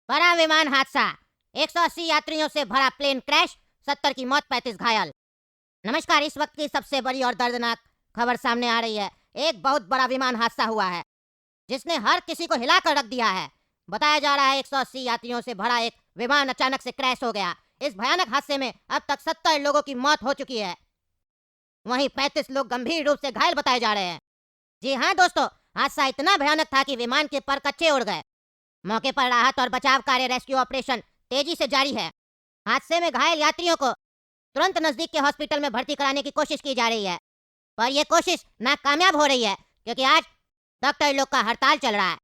बड़ा विमान हादसा, 180 यात्रियों से भरा प्लेन क्रैश, 70 की मौत, 35 घायल। नमस्कार, इस वक्त की सबसे बड़ी और दर्दनाक खबर सामने आ रही है। एक बहुत बड़ा विमान हादसा हुआ है जिसने हर किसी को हिलाकर रख दिया है। बताया जा रहा है 180 यात्रियों से भरा एक विमान अचानक से क्रैश हो गया। इस भयानक हादसे में अब तक 70 लोगों की मौत हो चुकी है, वहीं 35 लोग गंभीर रूप से घायल बताए जा रहे हैं। जी हाँ दोस्तों, हादसा इतना भयानक था कि विमान के पर कच्चे उड़ गए। मौके पर राहत और बचाव कार्य, रेस्क्यू ऑपरेशन तेजी से जारी है। हादसे में घायल यात्रियों को तुरंत नजदीक के हॉस्पिटल में भर्ती कराने की कोशिश की जा रही है, पर यह कोशिश नाकामयाब हो रही है क्योंकि आज डॉक्टर लोग का हड़ताल चल रहा है।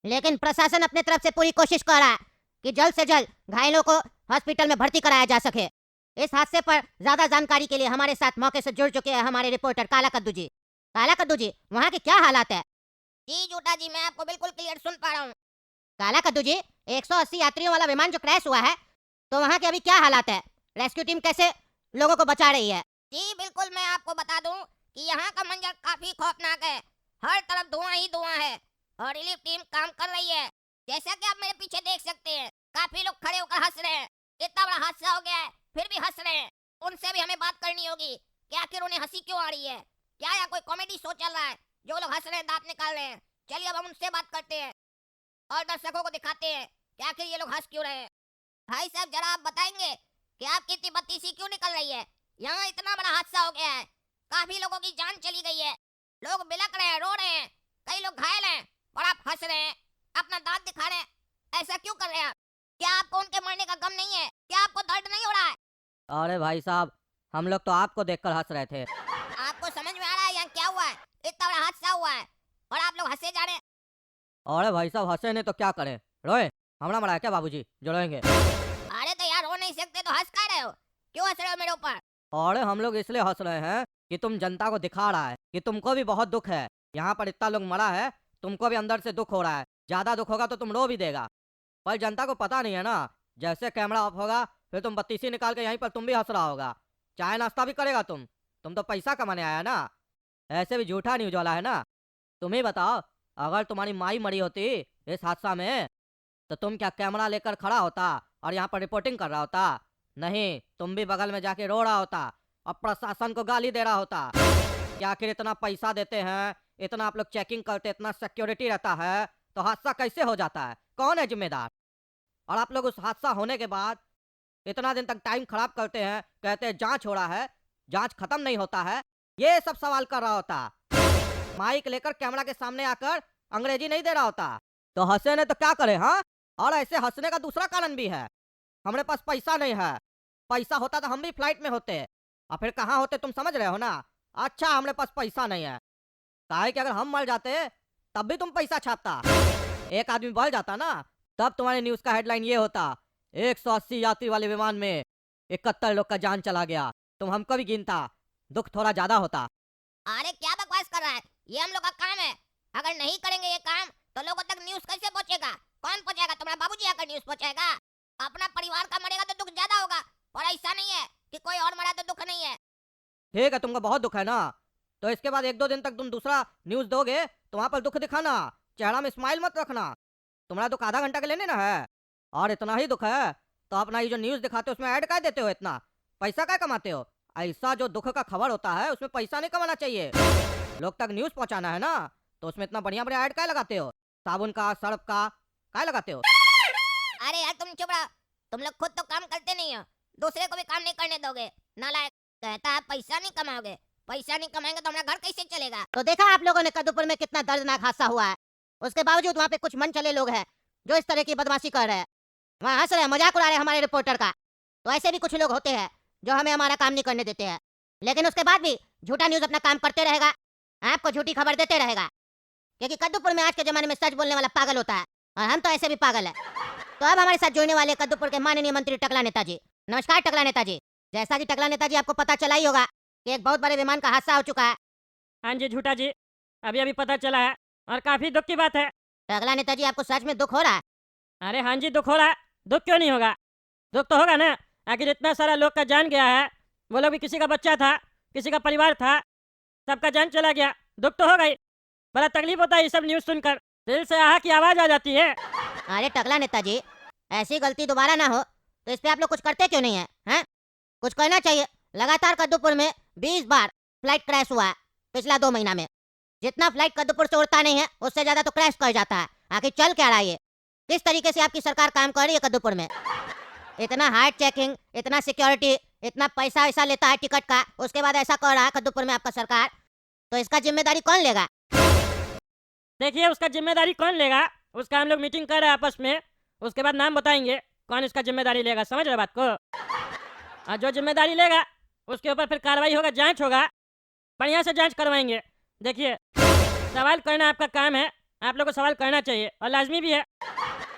लेकिन प्रशासन अपने तरफ से पूरी कोशिश कर रहा है कि जल्द से जल्द घायलों को हॉस्पिटल में भर्ती कराया जा सके। इस हादसे पर ज्यादा जानकारी के लिए हमारे साथ मौके से जुड़ चुके हैं हमारे रिपोर्टर काला कद्दू जी। काला कद्दू जी, वहाँ के क्या हालात है? जी झूठा जी, मैं आपको बिल्कुल क्लियर सुन पा रहा हूँ। काला कद्दू जी, 180 यात्रियों वाला विमान जो क्रैश हुआ है, तो वहाँ के अभी क्या हालात है? रेस्क्यू टीम कैसे लोगों को बचा रही है? जी बिल्कुल, मैं आपको बता दूं कि यहाँ का मंजर काफी खौफनाक है। हर तरफ धुआं ही धुआं है और रिलीफ टीम काम कर रही है। जैसा कि आप मेरे पीछे देख सकते हैं, काफी लोग खड़े होकर हंस रहे हैं। इतना बड़ा हादसा हो गया है फिर भी हंस रहे हैं। उनसे भी हमें बात करनी होगी कि आखिर उन्हें हंसी क्यों आ रही है। क्या यहाँ कोई कॉमेडी शो चल रहा है जो लोग हंस रहे हैं, दांत निकाल रहे हैं? चलिए अब हम उनसे बात करते हैं और दर्शकों को दिखाते हैं कि आखिर ये लोग हंस क्यों रहे हैं। भाई साहब, जरा आप बताएंगे कि आपकी इतनी बत्ती सी क्यों निकल रही है? यहाँ इतना बड़ा हादसा हो गया है, काफी लोगों की जान चली गई है, लोग बिलक रहे हैं, रो रहे हैं, कई लोग घायल हैं और आप हंस रहे हैं, अपना दांत दिखा रहे हैं। ऐसा क्यों कर रहे हैं आप? क्या आपको उनके मरने का गम नहीं है? क्या आपको दर्द नहीं हो रहा है? अरे भाई साहब, हम लोग तो आपको देखकर हंस रहे थे। आपको समझ में आ रहा है यहाँ क्या हुआ है? इतना बड़ा हादसा हुआ है और आप लोग हंसे जा रहे हैं। अरे भाई साहब, हंसे नहीं तो क्या करें? रोए? हमारा मरा है क्या बाबूजी जो रोएंगे? अरे तो यार, हो नहीं सकते तो हंस का रहे हो? क्यों हंस रहे हो मेरे ऊपर? अरे हम लोग इसलिए हंस रहे हैं कि तुम जनता को दिखा रहा है कि तुमको भी बहुत दुख है। यहाँ पर इतना लोग मरा है, तुमको भी अंदर से दुख हो रहा है। ज्यादा दुख होगा तो तुम रो भी देगा, पर जनता को पता नहीं है ना। जैसे कैमरा ऑफ होगा फिर तुम बत्तीसी निकाल के यहीं पर तुम भी हंस रहा होगा, चाय नाश्ता भी करेगा। तुम तो पैसा कमाने आया ना, ऐसे भी झूठा न्यूज वाला है ना। तुम ही बताओ, अगर तुम्हारी माई मरी होती इस हादसा में तो तुम क्या कैमरा लेकर खड़ा होता और यहाँ पर रिपोर्टिंग कर रहा होता? नहीं, तुम भी बगल में जाके रो रहा होता और प्रशासन को गाली दे रहा होता कि आखिर इतना पैसा देते हैं, इतना आप लोग चेकिंग करते, इतना सिक्योरिटी रहता है, तो हादसा कैसे हो जाता है? कौन है जिम्मेदार? और आप लोग उस हादसा होने के बाद इतना दिन तक टाइम खराब करते हैं, कहते हैं जांच हो रहा है, जांच खत्म नहीं होता है। ये सब सवाल कर रहा होता, माइक लेकर कैमरा के सामने आकर अंग्रेजी नहीं दे रहा होता। तो हंसे ने तो क्या करे? हाँ, और ऐसे हंसने का दूसरा कारण भी है, हमारे पास पैसा नहीं है। पैसा होता तो हम भी फ्लाइट में होते, और फिर कहाँ होते तुम समझ रहे हो ना। अच्छा, हमारे पास पैसा नहीं है, काहे कि अगर हम मर जाते तब भी तुम पैसा छापता। एक आदमी बढ़ जाता ना, तब तुम्हारी न्यूज का हेडलाइन ये होता, 180 यात्री वाले विमान में 71 लोग का जान चला गया। तुम हमको भी गिनता, दुख थोड़ा ज्यादा होता। अरे क्या बकवास कर रहा है? ये हम लोग का काम है। अगर नहीं करेंगे ये काम तो लोगों तक न्यूज कैसे पहुंचेगा? कौन पहुंचाएगा? तुम्हारा बाबूजी आकर न्यूज पहुंचाएगा? अपना परिवार का मरेगा तो दुख ज्यादा होगा, और ऐसा नहीं है कि कोई और मरा तो दुख नहीं है। ठीक है, तुमको बहुत दुख है ना, तो इसके बाद 1-2 दिन तक तुम दूसरा न्यूज दोगे तो वहां पर दुख दिखाना, चेहरा में स्माइल मत रखना। तुम्हारा दुख आधा घंटा के लेने ना है, और इतना ही दुख है तो अपना ये जो न्यूज दिखाते हो उसमें ऐड क्या देते हो? इतना पैसा क्या कमाते हो? ऐसा जो दुख का खबर होता है उसमें पैसा नहीं कमाना चाहिए, लोग तक न्यूज पहुंचाना है ना, तो उसमें इतना बढ़िया बढ़िया ऐड क्या लगाते हो? साबुन का, सर्फ का क्या लगाते हो? अरे यार तुम चुप रहो, तुम लोग खुद तो काम करते नहीं हो, दूसरे को भी काम नहीं करने दोगे। नालायक, कहता है पैसा नहीं कमाओगे, पैसा नहीं कमाएंगे तो हमारा घर कैसे चलेगा? तो देखा आप लोगों ने कद्दूपुर में कितना दर्दनाक हादसा हुआ है। उसके बावजूद वहाँ पे कुछ मन चले लोग हैं जो इस तरह की बदमाशी कर रहे हैं, वहाँ हंस रहे हैं, मजाक उड़ा रहे हैं हमारे रिपोर्टर का। तो ऐसे भी कुछ लोग होते हैं जो हमें हमारा काम नहीं करने देते हैं, लेकिन उसके बाद भी झूठा न्यूज अपना काम करते रहेगा, आपको झूठी खबर देते रहेगा, क्योंकि कद्दूपुर में आज के जमाने में सच बोलने वाला पागल होता है, और हम तो ऐसे भी पागल है। तो अब हमारे साथ जुड़ने वाले कद्दूपुर के माननीय मंत्री टकला नेताजी। नमस्कार टकला नेताजी। जैसा कि टकला नेताजी आपको पता चला ही होगा कि एक बहुत बड़े विमान का हादसा हो चुका है। हाँ जी झूठा जी, अभी अभी पता चला है और काफी दुख की बात है। टकला नेताजी, आपको सच में दुख हो रहा है? अरे हाँ जी, दुख हो रहा है। दुख क्यों नहीं होगा? दुख तो होगा ना, आखिर इतना सारा लोग का जान गया है। वो लोग भी, किसी का बच्चा था, किसी का परिवार था, सबका जान चला गया, दुख तो होगा ही। बड़ा तकलीफ होता है ये सब न्यूज़ सुनकर, दिल से आहा की आवाज़ आ जाती है। अरे टकला नेताजी, ऐसी गलती दोबारा ना हो तो इस पे आप लोग कुछ करते क्यों नहीं है, हैं? कुछ करना चाहिए। लगातार कद्दूपुर में 20 बार फ्लाइट क्रैश हुआ है पिछला 2 महीना में। जितना फ्लाइट कद्दूपुर से उड़ता नहीं है उससे ज्यादा तो क्रैश कर जाता है। आखिर चल क्या रहा है ये? किस तरीके से आपकी सरकार काम कर रही है कद्दूपुर में? इतना हार्ड चेकिंग, इतना सिक्योरिटी, इतना पैसा वैसा लेता है टिकट का, उसके बाद ऐसा कर रहा है कद्दूपुर में आपका सरकार, तो इसका जिम्मेदारी कौन लेगा? देखिए उसका जिम्मेदारी कौन लेगा, उसका हम लोग मीटिंग कर रहे हैं आपस में, उसके बाद नाम बताएंगे कौन इसका जिम्मेदारी लेगा। समझ रहे बात को? और जो जिम्मेदारी लेगा उसके ऊपर फिर कार्रवाई होगा, जांच होगा, बढ़िया से जांच करवाएंगे। देखिए सवाल करना आपका काम है, आप लोग को सवाल करना चाहिए और लाजमी भी है।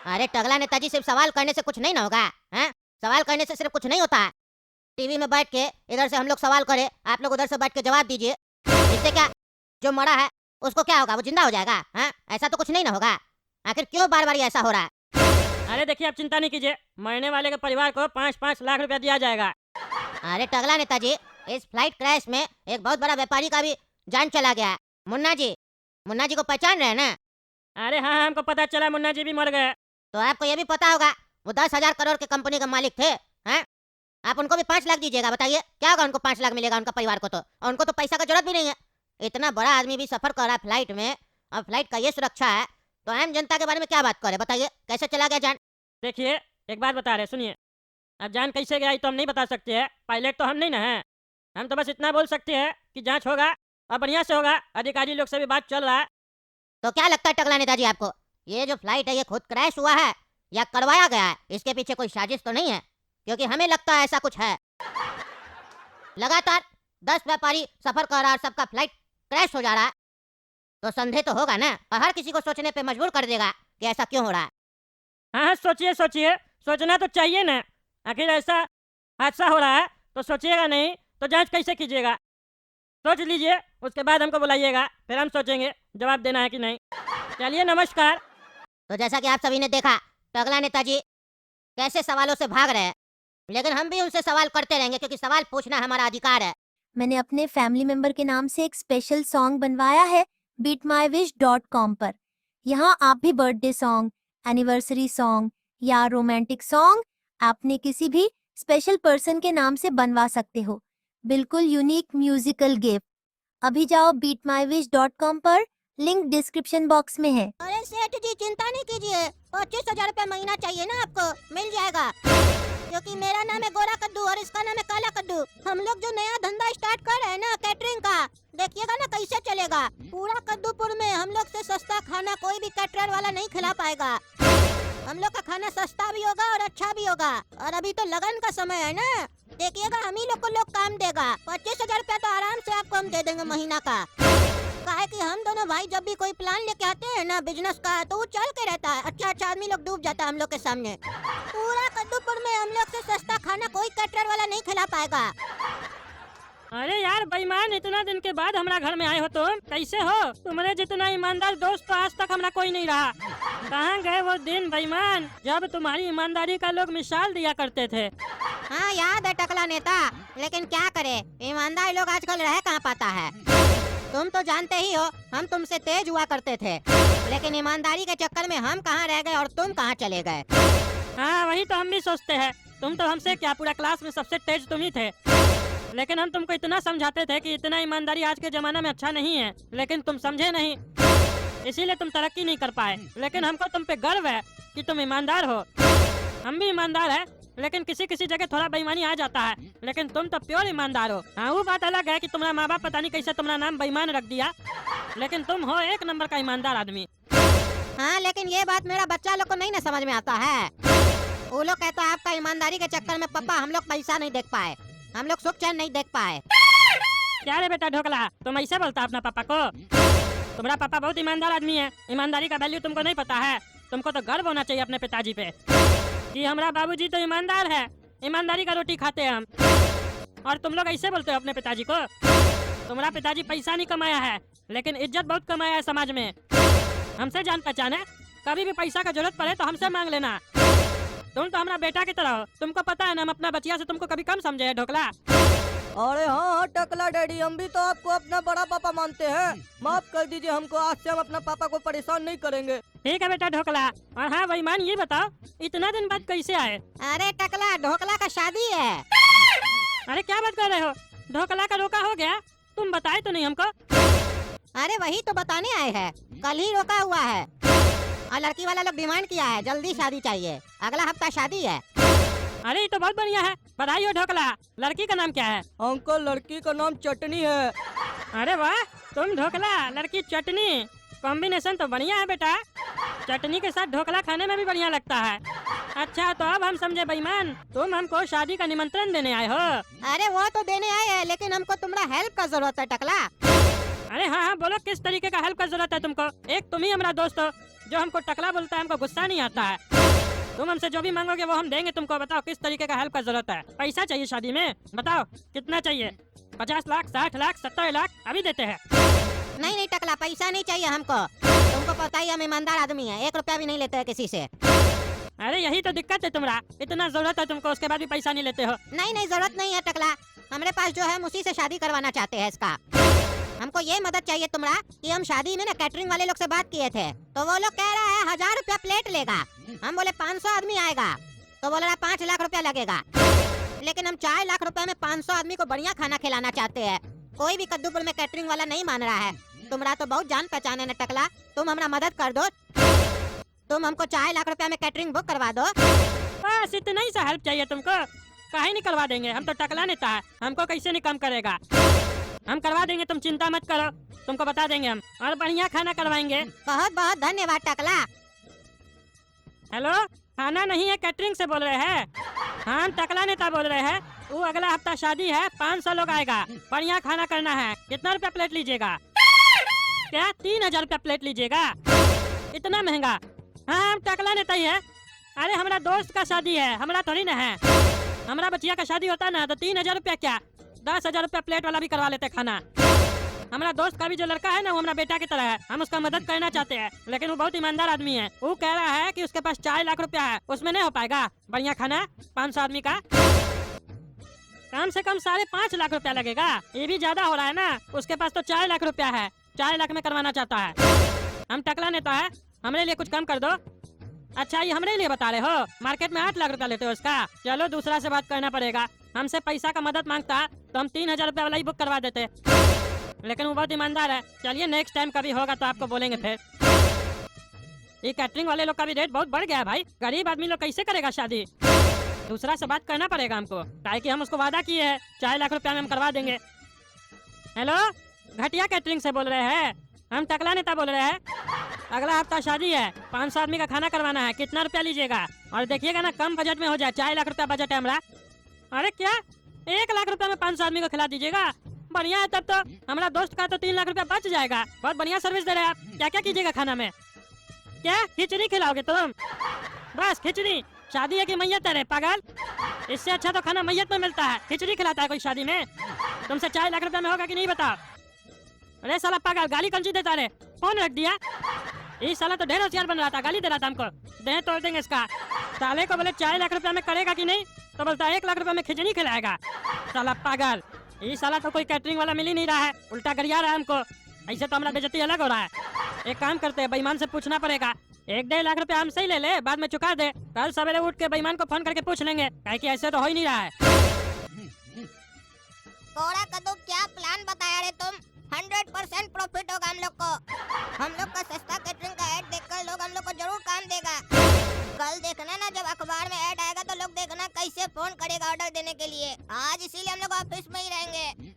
अरे टगला नेताजी, सिर्फ सवाल करने से कुछ नहीं ना होगा, हैं? सवाल करने से सिर्फ कुछ नहीं होता है। टीवी में बैठ के इधर से हम लोग सवाल करें, आप लोग उधर से बैठ के जवाब दीजिए, इससे क्या जो मरा है उसको क्या होगा? वो जिंदा हो जाएगा, हैं? ऐसा तो कुछ नहीं ना होगा। आखिर क्यों बार बार ऐसा हो रहा है? अरे देखिए आप चिंता नहीं कीजिए, मरने वाले के परिवार को 5-5 लाख रुपया दिया जाएगा। अरे टगला नेताजी, इस फ्लाइट क्रैश में एक बहुत बड़ा व्यापारी का भी जान चला गया है। मुन्ना जी को पहचान रहे हैं ना? अरे हाँ हमको पता चला मुन्ना जी भी मर गए। तो आपको ये भी पता होगा वो 10,000 करोड़ के कंपनी के मालिक थे, हैं? आप उनको भी 5 लाख दीजिएगा, बताइए क्या होगा? उनको 5 लाख मिलेगा उनका परिवार को तो, और उनको तो पैसा का जरूरत भी नहीं है। इतना बड़ा आदमी भी सफर कर रहा है फ्लाइट में, और फ्लाइट का ये सुरक्षा है, तो आम जनता के बारे में क्या बात करे? बताइए कैसे चला गया जान? देखिए एक बात बता रहे, सुनिए। अब जान कैसे गया ये तो हम नहीं बता सकते हैं, पायलट तो हम नहीं ना हैं। हम तो बस इतना बोल सकते हैं कि जांच होगा और बढ़िया से होगा, अधिकारी लोग से भी बात चल रहा है। तो क्या लगता है टगला नेताजी आपको, ये जो फ्लाइट है ये खुद क्रैश हुआ है या करवाया गया है? इसके पीछे कोई साजिश तो नहीं है? क्योंकि हमें लगता है ऐसा कुछ है। लगातार 10 व्यापारी सफर कर रहा है और सबका फ्लाइट क्रैश हो जा रहा है, तो संदेह तो होगा ना, और हर किसी को सोचने पे मजबूर कर देगा कि ऐसा क्यों हो रहा है। हाँ सोचिए सोचिए, सोचना तो चाहिए ना। आखिर ऐसा हादसा हो रहा है तो सोचिएगा नहीं तो जांच कैसे कीजिएगा? सोच लीजिए, उसके बाद हमको बुलाइएगा, फिर हम सोचेंगे जवाब देना है कि नहीं। चलिए नमस्कार। तो जैसा कि आप सभी ने देखा, टगला नेताजी कैसे सवालों से भाग रहे हैं, लेकिन हम भी उनसे सवाल करते रहेंगे क्योंकि सवाल पूछना हमारा अधिकार है। मैंने अपने फैमिली मेंबर के नाम से एक स्पेशल सॉन्ग बनवाया है beatmywish.com पर। यहाँ आप भी बर्थडे सॉन्ग, एनिवर्सरी सॉन्ग या रोमांटिक सॉन्ग आपने किसी भी स्पेशल पर्सन के नाम से बनवा सकते हो। बिल्कुल यूनिक म्यूजिकल गिफ्ट। अभी जाओ beatmywish.com पर, लिंक डिस्क्रिप्शन बॉक्स में है। अरे सेठ जी चिंता नहीं कीजिए, 25,000 रुपया महीना चाहिए ना आपको, मिल जाएगा। क्योंकि मेरा नाम है गोरा कद्दू और इसका नाम है काला कद्दू। हम लोग जो नया धंधा स्टार्ट कर रहे हैं ना कैटरिंग का, देखिएगा ना कैसे चलेगा। पूरा कद्दूपुर में हम लोग से सस्ता खाना कोई भी कैटरर वाला नहीं खिला पाएगा। हम लोग का खाना सस्ता भी होगा और अच्छा भी होगा। और अभी तो लगन का समय है ना, देखिएगा हम ही लोग को लोग काम देगा। 25,000 रुपया तो आराम से आपको हम दे देंगे महीना का। काहे कि हम दोनों भाई जब भी कोई प्लान लेके आते हैं ना बिजनेस का, तो वो चल के रहता है। अच्छा आदमी लोग डूब जाता है हम लोग के सामने। पूरा कद्दूपुर में हम लोग से सस्ता खाना कोई कैटरर वाला नहीं खिला पाएगा। अरे यार बेईमान, इतना दिन के बाद हमारा घर में आए हो तुम, कैसे हो? तुम्हारे जितना ईमानदार दोस्त तो आज तक हमारा कोई नहीं रहा। कहाँ गए वो दिन बेईमान जब तुम्हारी ईमानदारी का लोग मिसाल दिया करते थे? हाँ याद है टकला नेता, लेकिन क्या करे, ईमानदार लोग आजकल रह कहाँ पाता है। तुम तो जानते ही हो हम तुमसे तेज हुआ करते थे, लेकिन ईमानदारी के चक्कर में हम कहाँ रह गए और तुम कहाँ चले गए। हाँ वही तो हम भी सोचते हैं, तुम तो हमसे क्या पूरा क्लास में सबसे तेज तुम ही थे। लेकिन हम तुमको इतना समझाते थे कि इतना ईमानदारी आज के जमाना में अच्छा नहीं है, लेकिन तुम समझे नहीं, इसीलिए तुम तरक्की नहीं कर पाए। लेकिन हमको तुम पे गर्व है कि तुम ईमानदार हो। हम भी ईमानदार है, लेकिन किसी किसी जगह थोड़ा बेईमानी आ जाता है, लेकिन तुम तो प्योर ईमानदार हो। हाँ वो बात अलग है कि तुम्हारा माँ बाप पता नहीं कैसे तुम्हारा नाम बेईमान रख दिया, लेकिन तुम हो एक नंबर का ईमानदार आदमी। हाँ लेकिन ये बात मेरा बच्चा लोग को नहीं ना समझ में आता है। वो लोग कहता है आपका ईमानदारी के चक्कर में पापा हम लोग पैसा नहीं देख पाए, हम लोग सुख चैन नहीं देख पाए। क्या रे बेटा ढोकला, तुम ऐसे बोलता अपना पापा को? तुम्हारा पापा बहुत ईमानदार आदमी है, ईमानदारी का वैल्यू तुमको नहीं पता है। तुमको तो गर्व होना चाहिए अपने पिताजी पे कि हमारा बाबूजी तो ईमानदार है, ईमानदारी का रोटी खाते हैं हम। और तुम लोग ऐसे बोलते हो अपने पिताजी को? तुम्हारा पिताजी पैसा नहीं कमाया है, लेकिन इज्जत बहुत कमाया है समाज में। हमसे जान पहचान है, कभी भी पैसा का जरूरत पड़े तो हमसे मांग लेना। तुम तो हमारा बेटा की तरह हो, तुमको पता है ना हम अपना बचिया से तुमको कभी कम समझे है ढोकला। अरे हाँ टकला डैडी, हम भी तो आपको अपना बड़ा पापा मानते हैं। माफ कर दीजिए हमको, आज से हम अपना पापा को परेशान नहीं करेंगे। ठीक है बेटा ढोकला। और हाँ बेईमान, ये बताओ इतना दिन बाद कैसे आए? अरे टकला, ढोकला का शादी है। अरे क्या बात कर रहे हो? ढोकला का रोका हो गया? तुम बताए तो नहीं हमको। अरे वही तो बताने आए हैं, कल ही रोका हुआ है और लड़की वाला लोग डिमांड किया है जल्दी शादी चाहिए, अगला हफ्ता शादी है। अरे ये तो बहुत बढ़िया है, बधाई हो ढोकला। लड़की का नाम क्या है? अंकल लड़की का नाम चटनी है। अरे वाह, तुम ढोकला लड़की चटनी, कॉम्बिनेशन तो बढ़िया है बेटा। चटनी के साथ ढोकला खाने में भी बढ़िया लगता है। अच्छा तो अब हम समझे बेईमान, तुम हमको शादी का निमंत्रण देने आए हो। अरे वो तो देने आए हैं, लेकिन हमको तुम्हारा हेल्प का जरूरत है टकला। अरे हाँ हाँ बोलो, किस तरीके का हेल्प का जरूरत है तुमको? एक तुम ही हमारा दोस्त हो जो हमको टकला बोलता है, हमको गुस्सा नहीं आता है। तुम हमसे जो भी मांगोगे वो हम देंगे तुमको। बताओ किस तरीके का हेल्प का जरूरत है? पैसा चाहिए शादी में? बताओ कितना चाहिए? 50 लाख, 60 लाख, 70 लाख? अभी देते हैं। नहीं नहीं टकला, पैसा नहीं चाहिए हमको। तुमको पता ही हम ईमानदार आदमी है, 1 रुपया भी नहीं लेते हैं किसी से। अरे यही तो दिक्कत है तुम्हारा, इतना जरूरत है तुमको, उसके बाद भी पैसा नहीं लेते हो। नहीं नहीं जरूरत नहीं है टकला, हमारे पास जो है हम उसी से शादी करवाना चाहते हैं इसका। हमको ये मदद चाहिए तुम्हारा कि हम शादी में ना कैटरिंग वाले लोग से बात किए थे, तो वो लोग कह रहा है 1000 रुपया प्लेट लेगा। हम बोले 500 आदमी आएगा, तो बोल रहा 5 लाख रुपया लगेगा। लेकिन हम 4 लाख रुपए में 500 आदमी को बढ़िया खाना खिलाना चाहते हैं। कोई भी कद्दूपुर में कैटरिंग वाला नहीं मान रहा है। तुम्हारा तो बहुत जान पहचान है ना टकला, तुम हमारा मदद कर दो। तुम हमको 4 लाख रुपया में कैटरिंग बुक करवा दो। बस इतना ही सा हेल्प चाहिए तुमको? काहे नहीं करवा देंगे, हम तो टकला नेता है, हमको कैसे नहीं कम करेगा। हम करवा देंगे, तुम चिंता मत करो, तुमको बता देंगे हम, और बढ़िया खाना करवाएंगे। बहुत बहुत धन्यवाद टकला। हेलो, खाना नहीं है, कैटरिंग से बोल रहे हैं? हाँ हम टकला नेता बोल रहे हैं। वो अगला हफ्ता शादी है, 500 लोग आएगा, बढ़िया खाना करना है। कितना रुपया प्लेट लीजिएगा? क्या 3000 रुपया प्लेट लीजिएगा? इतना महंगा? हाँ हम टकला नेता ही है। अरे हमारा दोस्त का शादी है, हमारा थोड़ी ना है। हमारा बचिया का शादी होता ना तो 3000 रुपया क्या 10,000 रुपया प्लेट वाला भी करवा लेते खाना। हमारा दोस्त का भी जो लड़का है ना, वो हमारा बेटा की तरह है, हम उसका मदद करना चाहते हैं, लेकिन वो बहुत ईमानदार आदमी है। वो कह रहा है कि उसके पास 4 लाख रुपया है, उसमें नहीं हो पाएगा बढ़िया खाना 500 आदमी का। कम से कम 5.5 लाख रुपया लगेगा, ये भी ज्यादा हो रहा है ना। उसके पास तो 4 लाख रुपया है, 4 लाख में करवाना चाहता है। हम टकला नेता है, हमारे लिए कुछ कम कर दो। अच्छा ये हमारे लिए बता रहे हो? मार्केट में 8 लाख रुपया लेते हो उसका। चलो दूसरा से बात करना पड़ेगा। हमसे पैसा का मदद मांगता तो हम 3000 रुपया वाला ही बुक करवा देते, लेकिन वो बहुत ईमानदार है। चलिए नेक्स्ट टाइम कभी होगा तो आपको बोलेंगे फिर। ये कैटरिंग वाले लोग का भी रेट बहुत बढ़ गया है भाई, गरीब आदमी लोग कैसे करेगा शादी? दूसरा से बात करना पड़ेगा हमको, काहे कि हम उसको वादा किए हैं 4 लाख रुपया में हम करवा देंगे। हेलो, घटिया कैटरिंग से बोल रहे हैं? हम टकला नेता बोल रहे हैं। अगला हफ्ता शादी है, 500 आदमी का खाना करवाना है, कितना रुपया लीजिएगा? और देखिएगा ना कम बजट में हो जाए, 4 लाख रुपया बजट है हमारा। अरे क्या 1 लाख रुपया में 500 आदमी को खिला दीजिएगा? बढ़िया है, तब तो हमारा दोस्त का तो 3 लाख रुपया बच जाएगा। बहुत बढ़िया सर्विस दे रहे हैं आप। क्या क्या कीजिएगा खाना में? क्या खिचड़ी खिलाओगे तुम? बस खिचड़ी? शादी है कि मैयत है रे पागल? इससे अच्छा तो खाना मैयत में मिलता है, खिचड़ी खिलाता है कोई शादी में? तुमसे 4 लाख रुपया में होगा कि नहीं बताओ? अरे साला पागल, गाली कौन सी देता रे? फोन रख दिया। ये साला तो ढेर होशियार बन रहा था, गाली दे रहा था हमको। देह तोड़ देंगे इसका। साले को बोले 4 लाख रुपया में करेगा कि नहीं, तो बोलता है 1 लाख रुपया में खिचड़ी खिलाएगा। साला पागल, ये साला तो कोई कैटरिंग वाला मिल ही नहीं रहा है, उल्टा गरिया रहा है हमको। ऐसे तो हमारा बेइज्जती अलग हो रहा है। एक काम करते हैं, बेईमान से पूछना पड़ेगा। 1-1.5 लाख रुपया हमसे ही ले ले, बाद में चुका दे। कल सवेरे उठ के बेईमान को फोन करके पूछ लेंगे, काहे कि ऐसे तो हो ही नहीं रहा है। कोड़ा कद्दू, क्या प्लान बताया रे तुम? 100% प्रॉफिट होगा हम लोग को। हम लोग का सस्ता कैटरिंग का ऐड देखकर लोग हम लोग को जरूर काम देगा। कल देखना ना, जब अखबार में ऐड आएगा तो लोग देखना कैसे फोन करेगा ऑर्डर देने के लिए। आज इसीलिए हम लोग ऑफिस में ही रहेंगे।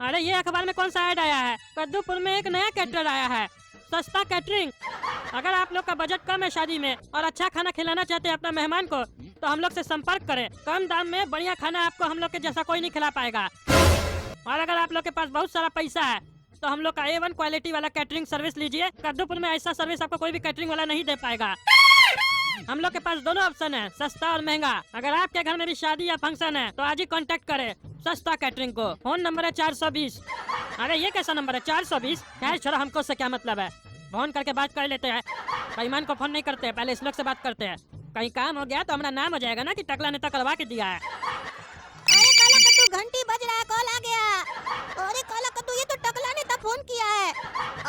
अरे ये अखबार में कौन सा ऐड आया है? कद्दूपुर में एक नया कैटरर आया है, सस्ता कैटरिंग। अगर आप लोग का बजट कम है शादी में और अच्छा खाना खिलाना चाहते हैं अपना मेहमान को, तो हम लोग से संपर्क करें। कम दाम में बढ़िया खाना आपको हम लोग के जैसा कोई नहीं खिला पाएगा। और अगर आप लोग के पास बहुत सारा पैसा है तो हम लोग का A1 क्वालिटी वाला कैटरिंग सर्विस लीजिए। कद्दूपुर में ऐसा सर्विस आपको कोई भी कैटरिंग वाला नहीं दे पाएगा। हम लोग के पास दोनों ऑप्शन है, सस्ता और महंगा। अगर आपके घर में भी शादी या फंक्शन है तो आज ही कांटेक्ट करें सस्ता कैटरिंग को। फोन नंबर है 420। अरे ये कैसा नंबर है 420? क्या छोड़ा, हमको से क्या मतलब है? फोन करके बात कर लेते हैं, बेईमान को फोन नहीं करते हैं, पहले इस लोग से बात करते हैं। कहीं काम हो गया तो हमारा नाम हो जाएगा ना कि टकला नेता करवा के दिया है। अरे काला कद्दू, घंटी बज रहा है, कॉल आ गया। अरे काला कद्दू, ये तो टकला ने फोन किया है।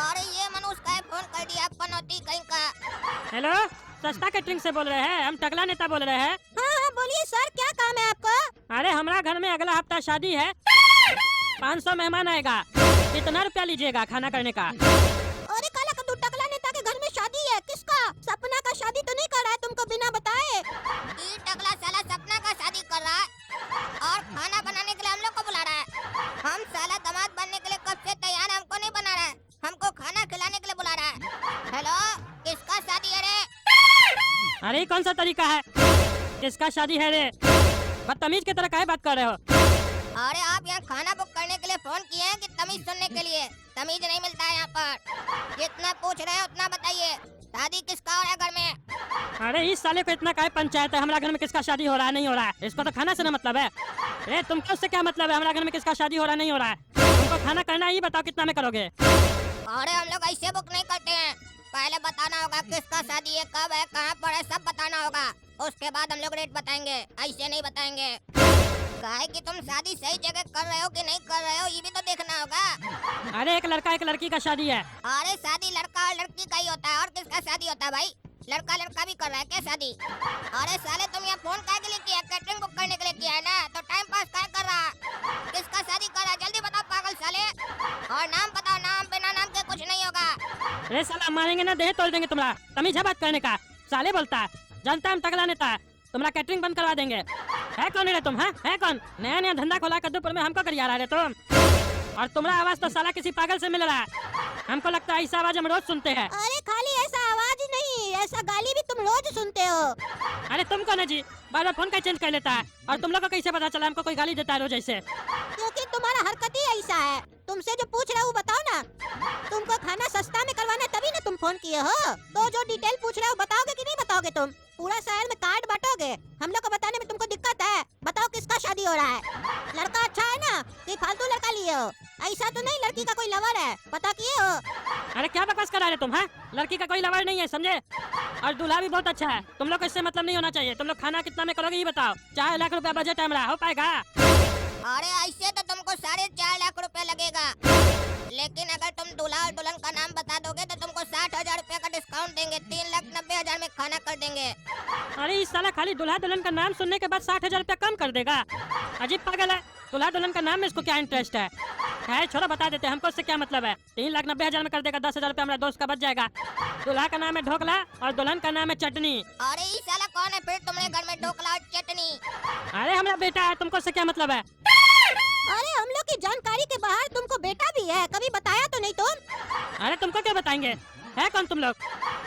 अरे ये मनुष्य का फोन कर दिया, पनौती कहीं का। हेलो, सस्ता कैटरिंग से बोल रहे हैं, हम टकला नेता बोल रहे हैं। हाँ बोलिए सर, क्या काम है आपका? अरे हमारा घर में अगला हफ्ता शादी है, 500 मेहमान आएगा, कितना रुपया लीजिएगा खाना करने का? अरे काला कद्दू, टकला नेता के घर में शादी है। किसका? सपना का शादी तो नहीं कर रहा है तुमको बिना बताए? ये टकला साला सपना का शादी कर रहा है और खाना बनाने के लिए हम लोग को बुला रहा है। हम साला दामाद बनने के लिए कब से तैयार है, हमको नहीं बना रहा है, हमको खाना खिलाने के लिए बुला रहा है। हेलो, किसका शादी है रे? अरे ये कौन सा तरीका है, किसका शादी है रे? बदतमीज की तरह काहे बात कर रहे हो? अरे आप यहाँ खाना बुक करने के लिए फोन किए हैं कि तमीज सुनने के लिए? तमीज नहीं मिलता है यहाँ पर। जितना पूछ रहे हैं उतना बताइए, शादी किसका हो रहा है घर में? अरे इस साले को इतना काहे पंचायत है, हमारा घर में किसका शादी हो रहा है नहीं हो रहा है? इसको तो खाना से ना मतलब है। अरे तुमको उससे क्या मतलब है, हमारा घर में किसका शादी हो रहा है नहीं हो रहा है? तुमको खाना करना है, ये बताओ कितना में करोगे? अरे हम लोग ऐसे बुक नहीं करते हैं, पहले बताना होगा किसका शादी है, कब है, कहाँ पर है, सब बताना होगा। उसके बाद हम लोग रेट बताएंगे, ऐसे नहीं बताएंगे। काहे कि तुम शादी सही जगह कर रहे हो कि नहीं कर रहे हो, ये भी तो देखना होगा। अरे एक लड़का एक लड़की का शादी है। अरे शादी लड़का और लड़की का ही होता है, और किसका शादी होता है भाई? लड़का लड़का भी कर रहा है क्या शादी? अरे साले तुम यहाँ फोन काहे के लिए किया? कैटरिंग बुक करने के लिए किया है ना, तो टाइम पास काहे कर रहा? किसका शादी कर रहा है, जल्दी बताओ पागल साले। और नाम बताओ, नाम बिना नाम के कुछ नहीं होगा। अरे साला मारेंगे ना, देह तोड़ देंगे तुम्हारा। तमीज है बात करने का? साले बोलता है, जानता है हम टकला नेता है, तुम्हारा कैटरिंग बंद करवा देंगे। है कौन रे तुम? है कौन? नया नया धंधा खोला कद्दूपुर में, हमको करिया रहा है तुम? और तुम्हारा आवाज तो साला किसी पागल से मिल रहा है। हमको लगता है ऐसा आवाज हम रोज सुनते हैं। अरे खाली ऐसा आवाज नहीं, ऐसा गाली भी तुम रोज सुनते हो। अरे तुम कौन है जी, बार बार फोन का चेंज कर लेता है? और तुम लोग को कैसे पता चला हमको कोई गाली देता है रोज ऐसे? क्योंकि तुम्हारा हरकत ही ऐसा है। तुमसे जो पूछ रहा हूँ बताओ ना, तुमको खाना सस्ता में करवाना है तभी ना तुम फोन किए हो। तो जो डिटेल पूछ रहे हो बताओगे कि नहीं बताओगे? तुम पूरा शहर में कार्ड बांटोगे, हम लोग को बताने में तुमको दिक्कत है। बताओ किसका शादी हो रहा है? लड़का अच्छा है ना कि फालतू लड़का लिए हो? ऐसा तो नहीं लड़की का कोई लवर है, पता किए हो? अरे क्या बकवास करा रहे तुम? हैं, लड़की का कोई लवर नहीं है समझे, और दूल्हा भी बहुत अच्छा है। तुम लोग को इससे मतलब नहीं होना चाहिए। तुम लोग खाना कितना में करोगे ये बताओ? 4 लाख रुपया बजट है हमारा, हो पाएगा? अरे ऐसे तो तुमको 4.5 लाख रुपए लगेगा, लेकिन अगर तुम दूल्हा और दुल्हन का नाम बता दोगे तो तुमको 60,000 रुपए का डिस्काउंट देंगे, 3,90,000 में खाना कर देंगे। अरे इस साला खाली दूल्हा दुल्हन का नाम सुनने के बाद 60,000 रुपया कम कर देगा? अजीब पागल है। दूल्हा दुल्हन का नाम में इसको क्या इंटरेस्ट है? है छोड़ो, बता देते हैं, हमको इससे क्या मतलब है। 3,90,000 में कर देगा, 10,000 रुपया हमारा दोस्त का बच जाएगा। दूल्हा का नाम है ढोकला और दुल्हन का नाम है चटनी। अरे ये साला कौन है फिर तुम्हारे घर में ढोकला और चटनी? अरे हमारा बेटा है, तुमको इससे क्या मतलब है? अरे हम लोग की जानकारी के बाहर तुमको बेटा भी है, कभी बताया तो नहीं तुम? अरे तुमको क्या बताएंगे? है कौन तुम लोग?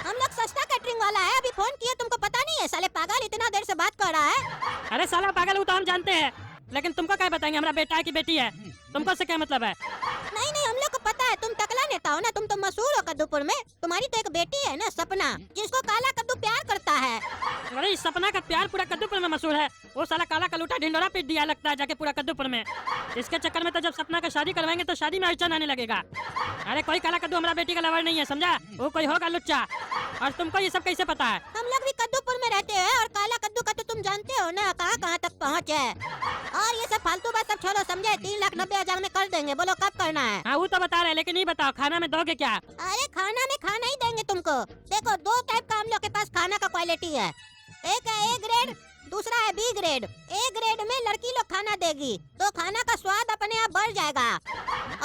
हम लोग सस्ता कैटरिंग वाला है, अभी फोन किए तुमको पता नहीं है? साले पागल, इतना देर से बात कर रहा है। अरे साला पागल, वो तो हम जानते हैं, लेकिन तुमको क्या बताएंगे हमारा बेटा है कि बेटी है? तुमको इससे क्या मतलब है? नहीं नहीं, हम लोग को पता है, तुम टकला नेता हो ना, तुम तो मशहूर हो कद्दूपुर में। तुम्हारी तो एक बेटी है ना, सपना, जिसको काला कद्दू प्यार करता है। अरे इस सपना का प्यार पूरा कद्दूपुर में मशहूर है। वो साला काला कलूटा ढिंडोरा पीट दिया लगता है जाके पूरा कद्दूपुर में। इसके चक्कर में तो जब सपना का शादी करवाएंगे तो शादी में अड़चन आने लगेगा। अरे कोई काला कद्दू हमारा बेटी का लवर नहीं है समझा, वो कोई होगा लुच्चा। और तुमको ये सब कैसे पता है? हम लोग भी कद्दूपुर में रहते हैं, और काला कद्दू का तो तुम जानते हो ना कहाँ कहाँ तक पहुँच है। और ये सब फालतू बात सब छोड़ो, समझे? 3,90,000 में कर देंगे, बोलो कब करना है? हाँ वो तो बता रहे, लेकिन ये बताओ खाना में दोगे क्या? अरे खाना में खाना ही देंगे तुमको। देखो 2 टाइप का हम लोग के पास खाना का क्वालिटी है, एक है ए ग्रेड, दूसरा है बी ग्रेड। ए ग्रेड में लड़की लोग खाना देगी तो खाना का स्वाद अपने आप बढ़ जाएगा,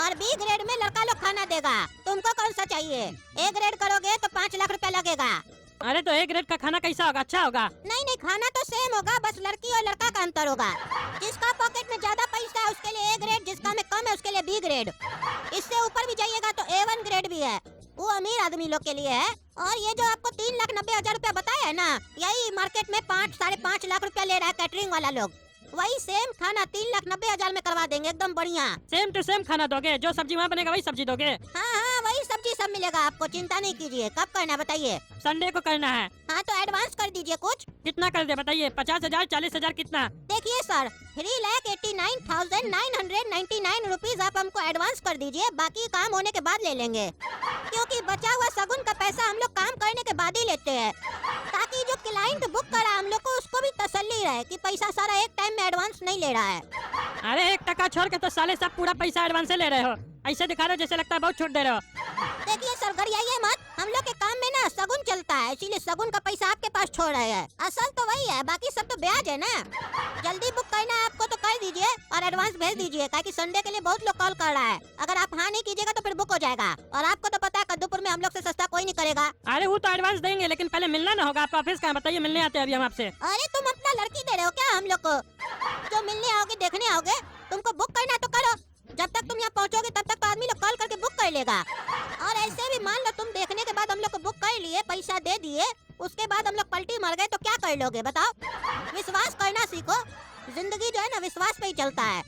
और बी ग्रेड में लड़का लोग खाना देगा। तुमको कौन सा चाहिए? ए ग्रेड करोगे तो 5 लाख रुपया लगेगा। अरे तो ए ग्रेड का खाना कैसा होगा? अच्छा होगा? नहीं नहीं, खाना तो सेम होगा, बस लड़की और लड़का का अंतर होगा। जिसका पॉकेट में ज्यादा पैसा है उसके लिए ए ग्रेड, जिसका में कम है उसके लिए बी ग्रेड। इससे ऊपर भी जाइएगा तो A1 ग्रेड भी है, वो अमीर आदमी लोग के लिए है। और ये जो आपको 3,90,000 रुपया बताया है ना, यही मार्केट में 5 साढ़े 5 लाख रुपया ले रहा है कैटरिंग वाला लोग। वही सेम खाना 3,90,000 में करवा देंगे, एकदम बढ़िया। सेम टू सेम खाना दोगे? जो सब्जी वहाँ बनेगा वही सब्जी दोगे? हाँ हाँ, वही सब्जी सब मिलेगा आपको, चिंता नहीं कीजिए। कब करना है बताइए? संडे को करना है। हाँ तो एडवांस कर दीजिए कुछ। कितना कर दे बताइए? 50,000, 40,000, कितना? देखिए सर, 3,89,999 रुपीज आप हमको एडवांस कर दीजिए, बाकी काम होने के बाद ले लेंगे। क्योंकि बचा हुआ सगुन का पैसा हम लोग काम करने के बाद ही लेते हैं, ताकि जो क्लाइंट बुक करा हम लोग को उसको भी तसल्ली रहे कि पैसा सारा एक टाइम में एडवांस नहीं ले रहा है। अरे 1 टका छोड़ के तो साले सब पूरा पैसा एडवांस से ले रहे हो। ऐसे दिखा रहे हो जैसे लगता है बहुत छूट दे रहे हो। देखिए सर, गरियाइए मत। हम लोग के काम में ना सगुन चलता है, इसीलिए सगुन का पैसा आपके पास छोड़ रहे हैं। असल तो वही है, बाकी सब तो ब्याज है ना। जल्दी बुक करना है आपको तो कर दीजिए और एडवांस भेज दीजिए, ताकि संडे के लिए बहुत लोग कॉल कर रहा है। अगर आप हाँ नहीं कीजिएगा तो फिर बुक हो जाएगा। और आपको तो पता है कद्दूपुर में हम लोग से सस्ता कोई नहीं करेगा। अरे वो तो एडवांस देंगे, लेकिन पहले मिलना ना होगा। आपका ऑफिस कहाँ बताइए, मिलने आते हैं अभी हम आपसे। अरे तुम अपना लड़की दे रहे हो क्या हम लोग को? जो मिलने आओगे देखने आओगे, तुमको बुक करना तो करो। जब तक तुम यहाँ पहुँचोगे तब तक तो आदमी लोग कॉल करके बुक कर लेगा। और ऐसे भी मान लो तुम देखने के बाद हम लोग को बुक कर लिए, पैसा दे दिए, उसके बाद हम लोग पलटी मर गए तो क्या कर लोगे बताओ? विश्वास करना सीखो, जिंदगी जो है ना विश्वास पे ही चलता है।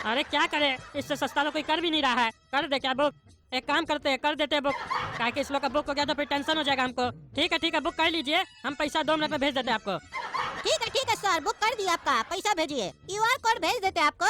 अरे क्या करे, इससे सस्ता तो कोई कर भी नहीं रहा है। कर दे क्या बुक? एक काम करते हैं, कर देते हैं बुक। काहे कि इस लोग का बुक हो गया तो फिर टेंशन हो जाएगा हमको। ठीक है बुक कर लीजिए, हम पैसा 2 मिनट में भेज देते हैं आपको। ठीक है सर, बुक कर दिया आपका, पैसा भेजिए। क्यूआर कोड भेज देते हैं आपको।